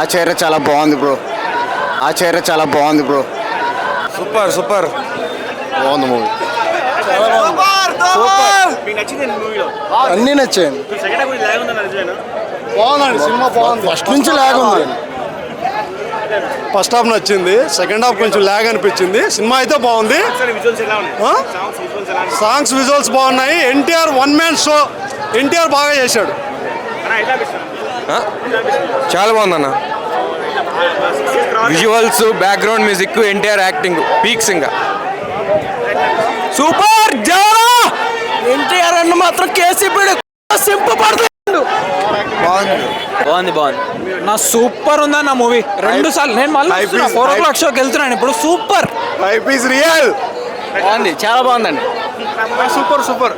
ఆచార్య చాలా బాగుంది బ్రో. ఆచార్య చాలా బాగుంది బ్రో. సూపర్ సూపర్ బాగుంది మూవీ. అన్నీ నచ్చాయండి. బాగుందండి సినిమా బాగుంది. ఫస్ట్ నుంచి లాగ్ ఉంది. ఫస్ట్ హాఫ్ నచ్చింది, సెకండ్ హాఫ్ కొంచెం లాగ్ అనిపించింది. సినిమా అయితే బాగుంది. సాంగ్స్ విజువల్స్ బాగున్నాయి. NTR one man show. NTR బాగా చేశాడు. చాలా బాగుందన్న. Visuals, background music, NTR acting peaks. ఇంకా సూపర్. జవరా ఎన్టీఆర్ అన్న మాత్రం కేసీపీ సింపు పడుతుంది. బాగుంది నా సూపర్ ఉందా నా మూవీ. 2 సార్లు నేను మళ్ళీ 4 షోకి వెళ్తున్నాను ఇప్పుడు. Super life is real. బాగుంది, చాలా బాగుందండి. Super super.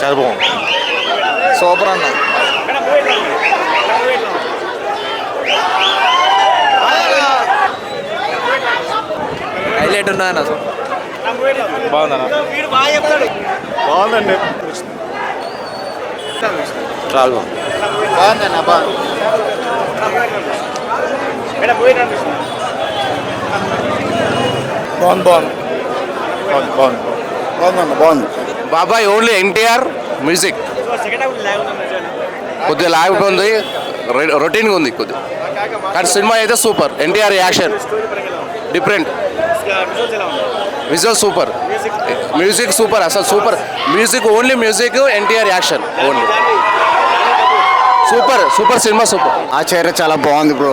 చాలా బాగుంది. సూపర్ అన్న. హైలైట్ ఉన్నాయన్న. బాగుందన్న. బాగుందండి. చాలా బాగుంది. బాగుందన్న. బాగుంది. బాబాయ్ ఓన్లీ ఎన్టీఆర్ మ్యూజిక్. కొద్దిగా లాగ్ ఉంది, రొటీన్గా ఉంది కొద్దిగా, కానీ సినిమా అయితే super. NTR action different. Visual super, music super. అసలు super music. Only music, NTR action only. Super super cinema super. Acharya చాలా బాగుంది బ్రో.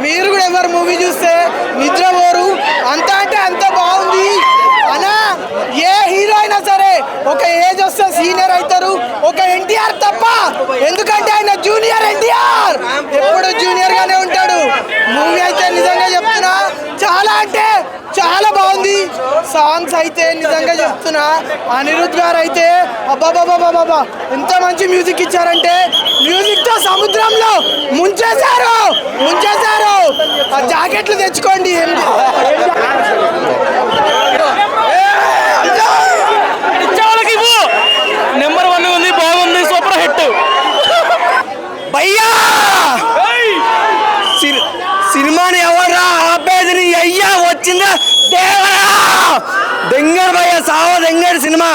మీరు కూడా ఎవరు మూవీ చూస్తే నిద్రపోరు. అంత అంటే అంత బాగుంది అనా. ఏ హీరో అయినా సరే ఒక ఏజ్ వస్తే సీనియర్ అవుతారు, ఒక ఎన్టీఆర్ తప్ప. ఎందుకంటే ఆయన జూనియర్ ఎన్టీఆర్, ఎప్పుడు జూనియర్ గానే ఉంటాడు. మూవీ అయితే నిజంగా చెప్తున్నా చాలా అంటే చాలా బాగుంది. సాంగ్స్ అయితే నిజంగా చెప్తున్నా, అనిరుద్ గారు అయితే అబ్బాబాబాబాబా ఎంత మంచి మ్యూజిక్ ఇచ్చారంటే, మ్యూజిక్ తో సముద్రంలో ముంచేశారు. ఆ జాకెట్లు తెచ్చుకోండి. నెంబర్ 1 ఉంది, బాగుంది, సూపర్ హిట్. భయ్యా సినిమాని ఎవరా ఆపేది? నీ అయ్యా వచ్చిందా దేవరా. దెంగర్ భయ్య సావ దెంగర్ సినిమా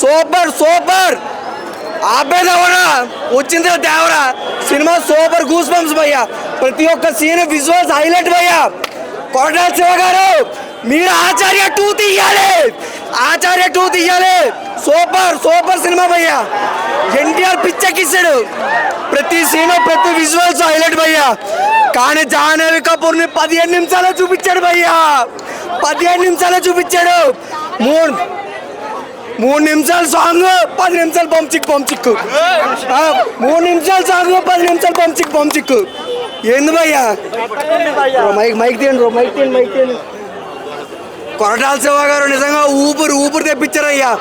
సూపర్ సూపర్. ఆపేది ఎవరా? వచ్చిందా Devara cinema super. Goose bumps భయ్య. ప్రతి ఒక్క సీన్ విజువల్స్ హైలైట్ భయ్య. కొరటాల శివ గారు మీరు ఆచార్య 2 తీయాలి. ఆచార్య 2 తీయాలి. సూపర్ సూపర్ సినిమా భయ్య. ఎన్టీఆర్ పిచ్చకిస్తాడు. ప్రతి సీన్, ప్రతి విజువల్స్ హైలైట్ భయ్య. కానీ జాహ్నవి కపూర్ని 15 నిమిషాలు చూపించాడు భయ్య. 15 నిమిషాలు చూపించాడు. 3 నిమిషాలు సాంగ్, 10 నిమిషాలు పంచిక్ 3 నిమిషాలు సాంగ్, 10 నిమిషాలు పంచిక్. ఏంది భయ్యా? మైక్ తీయండి. కొరటాల శివ గారు నిజంగా ఊపిరి తెప్పించారయ్యా.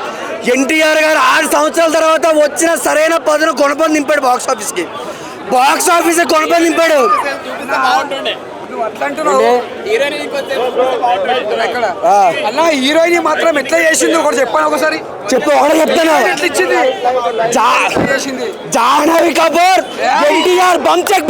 ఎన్టీఆర్ గారు 6 సంవత్సరాల తర్వాత వచ్చిన సరైన పదును కొనపని నింపాడు. Box office కొనపని నింపాడు. అలా హీరోయిన్ మాత్రం ఎట్లా చేసింది ఒకటి చెప్పాను. ఒకసారి చెప్తాను. జాహ్నవి కపూర్, ఎన్టీఆర్ బంచెక్